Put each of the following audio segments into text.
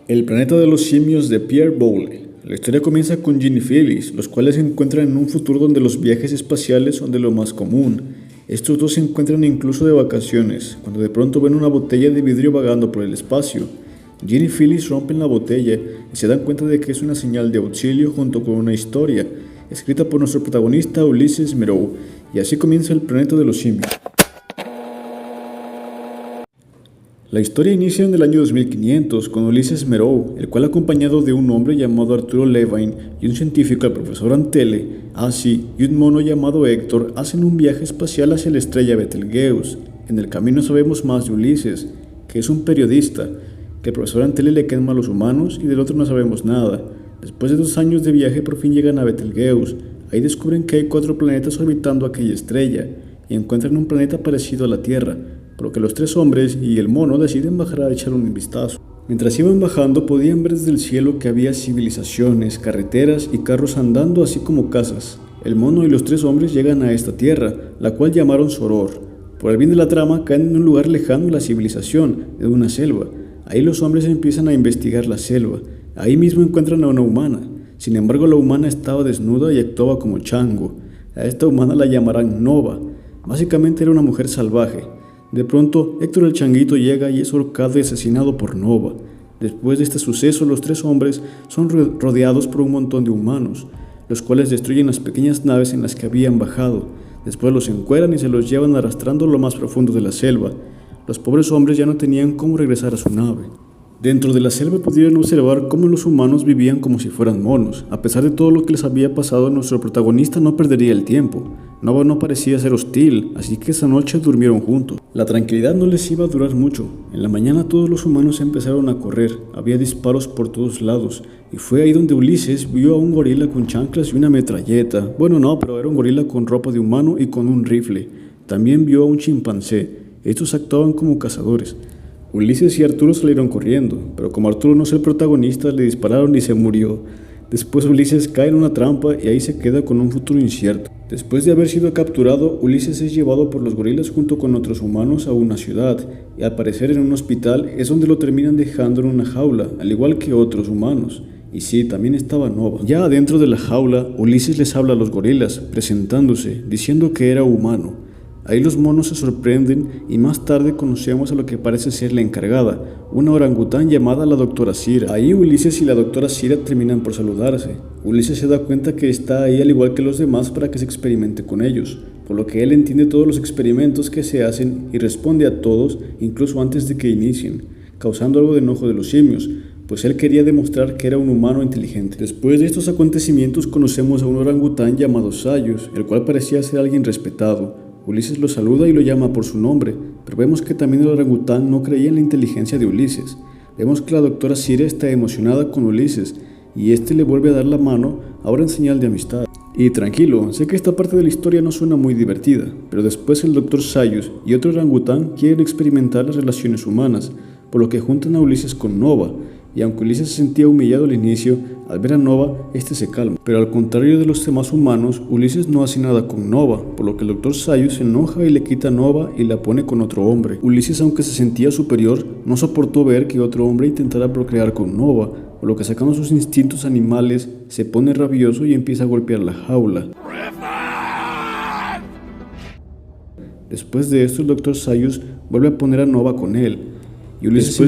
El planeta de los simios de Pierre Boulle. La historia comienza con Ginny y Phyllis, los cuales se encuentran en un futuro donde los viajes espaciales son de lo más común. Estos dos se encuentran incluso de vacaciones, cuando de pronto ven una botella de vidrio vagando por el espacio. Ginny y Phyllis rompen la botella y se dan cuenta de que es una señal de auxilio junto con una historia, escrita por nuestro protagonista Ulises Merou, y así comienza el planeta de los simios. La historia inicia en el año 2500 con Ulises Merou, el cual acompañado de un hombre llamado Arturo Levine y un científico, el profesor Antele, Asi y un mono llamado Héctor hacen un viaje espacial hacia la estrella Betelgeuse. En el camino sabemos más de Ulises, que es un periodista, que el profesor Antele le quema a los humanos y del otro no sabemos nada. Después de 2 años de viaje por fin llegan a Betelgeuse. Ahí descubren que hay 4 planetas orbitando aquella estrella y encuentran un planeta parecido a la Tierra, por lo que los 3 hombres y el mono deciden bajar a echar un vistazo. Mientras iban bajando podían ver desde el cielo que había civilizaciones, carreteras y carros andando así como casas. El mono y los 3 hombres llegan a esta tierra, la cual llamaron Soror. Por el bien de la trama caen en un lugar lejano de la civilización, de una selva. Ahí los hombres empiezan a investigar la selva. Ahí mismo encuentran a una humana. Sin embargo, la humana estaba desnuda y actuaba como chango. A esta humana la llamarán Nova. Básicamente era una mujer salvaje. De pronto, Héctor el changuito llega y es ahorcado y asesinado por Nova. Después de este suceso, los 3 hombres son rodeados por un montón de humanos, los cuales destruyen las pequeñas naves en las que habían bajado. Después los encueran y se los llevan arrastrando a lo más profundo de la selva. Los pobres hombres ya no tenían cómo regresar a su nave. Dentro de la selva pudieron observar cómo los humanos vivían como si fueran monos. A pesar de todo lo que les había pasado, nuestro protagonista no perdería el tiempo. Nova no parecía ser hostil, así que esa noche durmieron juntos. La tranquilidad no les iba a durar mucho. En la mañana todos los humanos empezaron a correr. Había disparos por todos lados. Y fue ahí donde Ulises vio a un gorila con chanclas y una metralleta. Bueno, no, pero era un gorila con ropa de humano y con un rifle. También vio a un chimpancé. Estos actuaban como cazadores. Ulises y Arturo salieron corriendo, pero como Arturo no es el protagonista, le dispararon y se murió. Después Ulises cae en una trampa y ahí se queda con un futuro incierto. Después de haber sido capturado, Ulises es llevado por los gorilas junto con otros humanos a una ciudad, y al parecer en un hospital es donde lo terminan dejando en una jaula, al igual que otros humanos. Y sí, también estaba Nova. Ya adentro de la jaula, Ulises les habla a los gorilas, presentándose, diciendo que era humano. Ahí los monos se sorprenden y más tarde conocemos a lo que parece ser la encargada, una orangután llamada la doctora Sira. Ahí Ulises y la doctora Sira terminan por saludarse. Ulises se da cuenta que está ahí al igual que los demás para que se experimente con ellos, por lo que él entiende todos los experimentos que se hacen y responde a todos incluso antes de que inicien, causando algo de enojo de los simios, pues él quería demostrar que era un humano inteligente. Después de estos acontecimientos conocemos a un orangután llamado Sayus, el cual parecía ser alguien respetado. Ulises lo saluda y lo llama por su nombre, pero vemos que también el orangután no creía en la inteligencia de Ulises. Vemos que la doctora Sira está emocionada con Ulises y este le vuelve a dar la mano, ahora en señal de amistad. Y tranquilo, sé que esta parte de la historia no suena muy divertida, pero después el doctor Sayus y otro orangután quieren experimentar las relaciones humanas, por lo que juntan a Ulises con Nova. Y aunque Ulises se sentía humillado al inicio, al ver a Nova, este se calma. Pero al contrario de los demás humanos, Ulises no hace nada con Nova, por lo que el Dr. Sayus se enoja y le quita a Nova y la pone con otro hombre. Ulises, aunque se sentía superior, no soportó ver que otro hombre intentara procrear con Nova, por lo que sacando sus instintos animales, se pone rabioso y empieza a golpear la jaula. Después de esto, el Dr. Sayus vuelve a poner a Nova con él. Y Ulises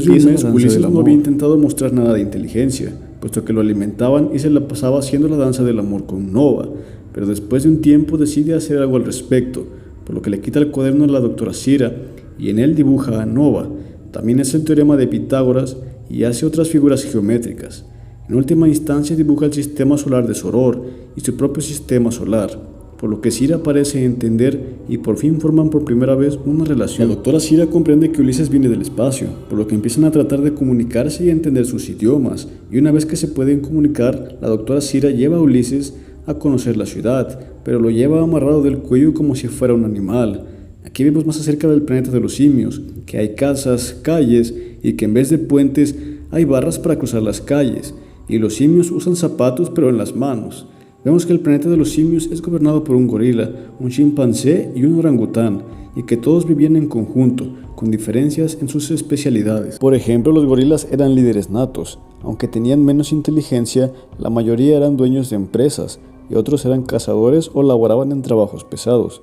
no había intentado mostrar nada de inteligencia, puesto que lo alimentaban y se la pasaba haciendo la danza del amor con Nova, pero después de un tiempo decide hacer algo al respecto, por lo que le quita el cuaderno a la doctora Sira y en él dibuja a Nova. También hace el teorema de Pitágoras y hace otras figuras geométricas. En última instancia dibuja el sistema solar de Soror y su propio sistema solar, por lo que Sira parece entender y por fin forman por primera vez una relación. La doctora Sira comprende que Ulises viene del espacio, por lo que empiezan a tratar de comunicarse y a entender sus idiomas, y una vez que se pueden comunicar, la doctora Sira lleva a Ulises a conocer la ciudad, pero lo lleva amarrado del cuello como si fuera un animal. Aquí vemos más acerca del planeta de los simios, que hay casas, calles, y que en vez de puentes hay barras para cruzar las calles, y los simios usan zapatos pero en las manos. Vemos que el planeta de los simios es gobernado por un gorila, un chimpancé y un orangután, y que todos vivían en conjunto, con diferencias en sus especialidades. Por ejemplo, los gorilas eran líderes natos. Aunque tenían menos inteligencia, la mayoría eran dueños de empresas, y otros eran cazadores o laboraban en trabajos pesados.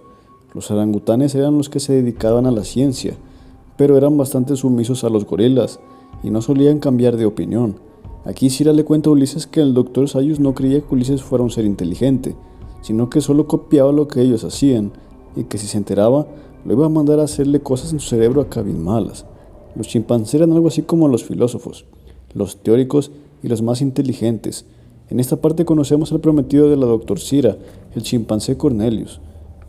Los orangutanes eran los que se dedicaban a la ciencia, pero eran bastante sumisos a los gorilas, y no solían cambiar de opinión. Aquí Cira le cuenta a Ulises que el Dr. Sayus no creía que Ulises fuera un ser inteligente, sino que solo copiaba lo que ellos hacían, y que si se enteraba, lo iba a mandar a hacerle cosas en su cerebro acá bien malas. Los chimpancés eran algo así como los filósofos, los teóricos y los más inteligentes. En esta parte conocemos al prometido de la Dr. Cira, el chimpancé Cornelius.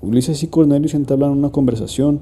Ulises y Cornelius entablan una conversación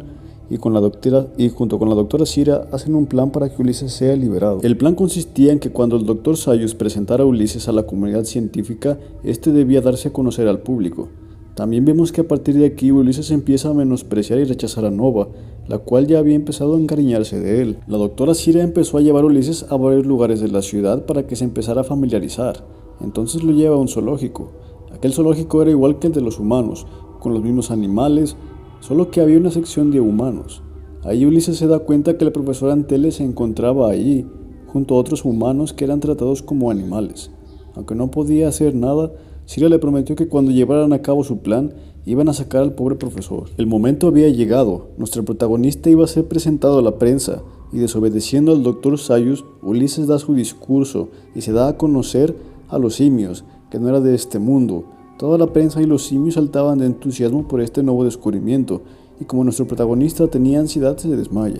y junto con la doctora Cira hacen un plan para que Ulises sea liberado. El plan consistía en que cuando el Dr. Sayus presentara a Ulises a la comunidad científica, este debía darse a conocer al público. También vemos que a partir de aquí Ulises empieza a menospreciar y rechazar a Nova, la cual ya había empezado a encariñarse de él. La doctora Cira empezó a llevar a Ulises a varios lugares de la ciudad para que se empezara a familiarizar. Entonces lo lleva a un zoológico. Aquel zoológico era igual que el de los humanos, con los mismos animales, solo que había una sección de humanos. Ahí Ulises se da cuenta que el profesor Anteles se encontraba allí, junto a otros humanos que eran tratados como animales. Aunque no podía hacer nada, Cira le prometió que cuando llevaran a cabo su plan, iban a sacar al pobre profesor. El momento había llegado, nuestro protagonista iba a ser presentado a la prensa, y desobedeciendo al Dr. Sayus, Ulises da su discurso y se da a conocer a los simios, que no era de este mundo. Toda la prensa y los simios saltaban de entusiasmo por este nuevo descubrimiento, y como nuestro protagonista tenía ansiedad, se desmaya.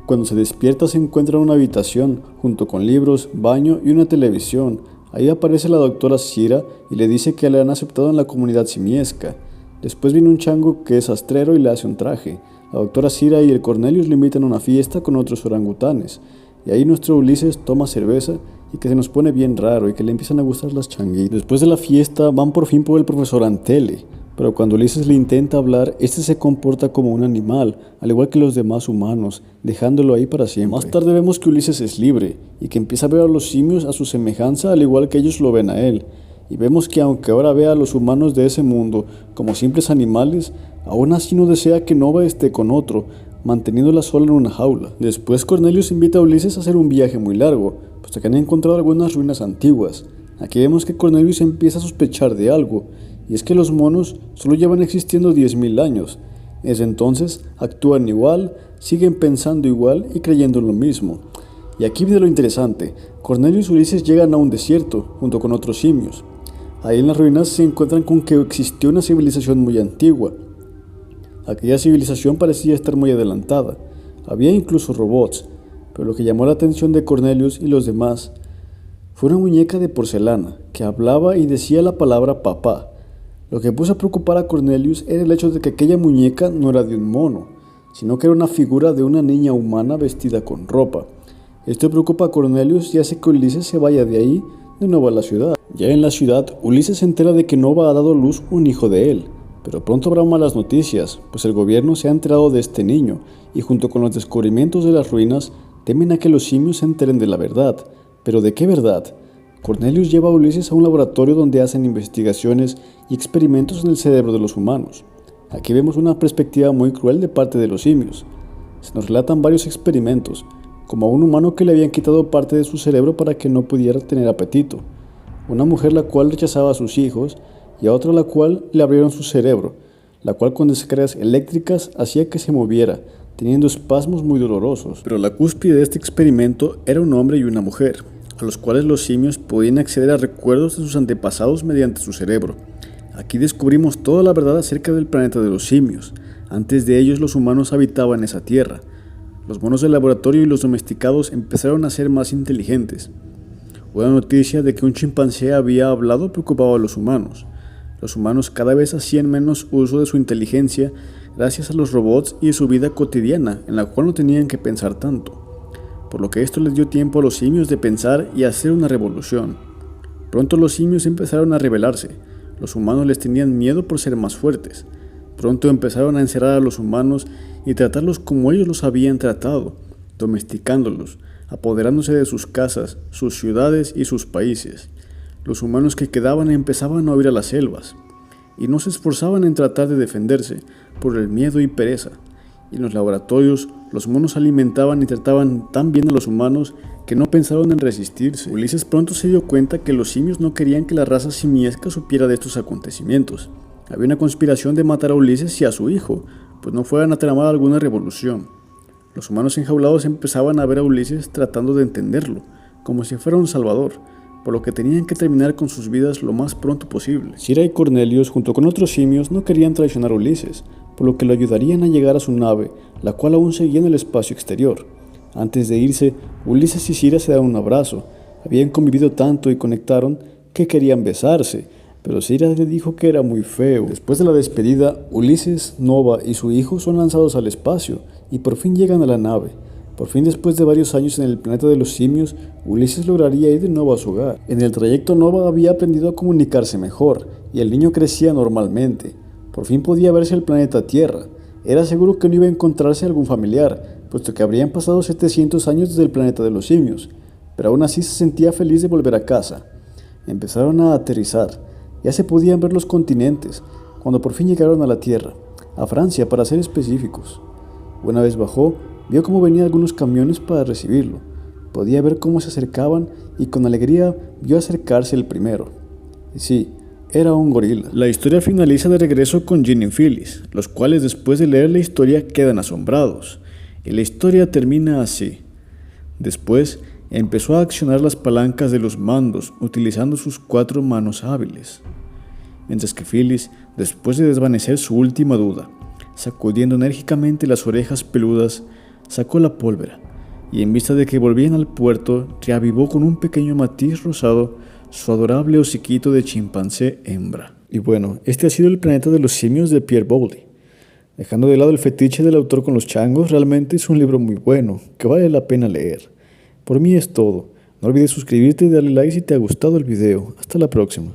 Cuando se despierta se encuentra en una habitación, junto con libros, baño y una televisión. Ahí aparece la doctora Cira y le dice que le han aceptado en la comunidad simiesca. Después viene un chango que es sastrero y le hace un traje. La doctora Cira y el Cornelius le invitan a una fiesta con otros orangutanes. Y ahí nuestro Ulises toma cerveza y que se nos pone bien raro y que le empiezan a gustar las changuitas. Después de la fiesta van por fin por el profesor Antele, pero cuando Ulises le intenta hablar, este se comporta como un animal, al igual que los demás humanos, dejándolo ahí para siempre. Más tarde vemos que Ulises es libre y que empieza a ver a los simios a su semejanza, al igual que ellos lo ven a él. Y vemos que aunque ahora ve a los humanos de ese mundo como simples animales, aún así no desea que Nova esté con otro, manteniéndola sola en una jaula. Después Cornelius invita a Ulises a hacer un viaje muy largo, puesto que han encontrado algunas ruinas antiguas. Aquí vemos que Cornelius empieza a sospechar de algo, y es que los monos solo llevan existiendo 10.000 años. Desde entonces actúan igual, siguen pensando igual y creyendo en lo mismo. Y aquí viene lo interesante. Cornelius y Ulises llegan a un desierto, junto con otros simios. Ahí en las ruinas se encuentran con que existió una civilización muy antigua. Aquella civilización parecía estar muy adelantada. Había incluso robots, pero lo que llamó la atención de Cornelius y los demás fue una muñeca de porcelana que hablaba y decía la palabra papá. Lo que puso a preocupar a Cornelius era el hecho de que aquella muñeca no era de un mono, sino que era una figura de una niña humana vestida con ropa. Esto preocupa a Cornelius y hace que Ulises se vaya de ahí de nuevo a la ciudad. Ya en la ciudad, Ulises se entera de que Nova ha dado a luz un hijo de él, pero pronto habrá malas noticias, pues el gobierno se ha enterado de este niño, y junto con los descubrimientos de las ruinas, temen a que los simios se enteren de la verdad. ¿Pero de qué verdad? Cornelius lleva a Ulises a un laboratorio donde hacen investigaciones y experimentos en el cerebro de los humanos. Aquí vemos una perspectiva muy cruel de parte de los simios. Se nos relatan varios experimentos, como a un humano que le habían quitado parte de su cerebro para que no pudiera tener apetito, una mujer la cual rechazaba a sus hijos y a otra la cual le abrieron su cerebro, la cual con descargas eléctricas hacía que se moviera, teniendo espasmos muy dolorosos. Pero la cúspide de este experimento era un hombre y una mujer, a los cuales los simios podían acceder a recuerdos de sus antepasados mediante su cerebro. Aquí descubrimos toda la verdad acerca del planeta de los simios. Antes de ellos los humanos habitaban esa tierra. Los monos del laboratorio y los domesticados empezaron a ser más inteligentes. Una noticia de que un chimpancé había hablado preocupaba a los humanos. Los humanos cada vez hacían menos uso de su inteligencia gracias a los robots y su vida cotidiana, en la cual no tenían que pensar tanto. Por lo que esto les dio tiempo a los simios de pensar y hacer una revolución. Pronto los simios empezaron a rebelarse. Los humanos les tenían miedo por ser más fuertes. Pronto empezaron a encerrar a los humanos y tratarlos como ellos los habían tratado, domesticándolos, apoderándose de sus casas, sus ciudades y sus países. Los humanos que quedaban empezaban a huir a las selvas, y no se esforzaban en tratar de defenderse por el miedo y pereza. Y en los laboratorios, los monos alimentaban y trataban tan bien a los humanos que no pensaron en resistirse. Ulises pronto se dio cuenta que los simios no querían que la raza simiesca supiera de estos acontecimientos. Había una conspiración de matar a Ulises y a su hijo, pues no fueran a tramar alguna revolución. Los humanos enjaulados empezaban a ver a Ulises tratando de entenderlo, como si fuera un salvador, por lo que tenían que terminar con sus vidas lo más pronto posible. Cira y Cornelius, junto con otros simios, no querían traicionar a Ulises, por lo que lo ayudarían a llegar a su nave, la cual aún seguía en el espacio exterior. Antes de irse, Ulises y Cira se daban un abrazo. Habían convivido tanto y conectaron que querían besarse, pero Cira le dijo que era muy feo. Después de la despedida, Ulises, Nova y su hijo son lanzados al espacio y por fin llegan a la nave. Por fin, después de varios años en el planeta de los simios, Ulises lograría ir de nuevo a su hogar. En el trayecto, Nova había aprendido a comunicarse mejor y el niño crecía normalmente. Por fin podía verse el planeta Tierra. Era seguro que no iba a encontrarse algún familiar, puesto que habrían pasado 700 años desde el planeta de los simios, pero aún así se sentía feliz de volver a casa. Empezaron a aterrizar. Ya se podían ver los continentes, cuando por fin llegaron a la Tierra, a Francia para ser específicos. Una vez bajó, vio cómo venían algunos camiones para recibirlo. Podía ver cómo se acercaban y con alegría vio acercarse el primero. Y sí, era un gorila. La historia finaliza de regreso con Ginny y Phyllis, los cuales después de leer la historia quedan asombrados. Y la historia termina así. Después empezó a accionar las palancas de los mandos utilizando sus 4 manos hábiles. Mientras que Phyllis, después de desvanecer su última duda, sacudiendo enérgicamente las orejas peludas, sacó la pólvora y en vista de que volvían al puerto, reavivó con un pequeño matiz rosado su adorable hociquito de chimpancé hembra. Y bueno, este ha sido el planeta de los simios de Pierre Bowley. Dejando de lado el fetiche del autor con los changos, realmente es un libro muy bueno, que vale la pena leer. Por mí es todo. No olvides suscribirte y darle like si te ha gustado el video. Hasta la próxima.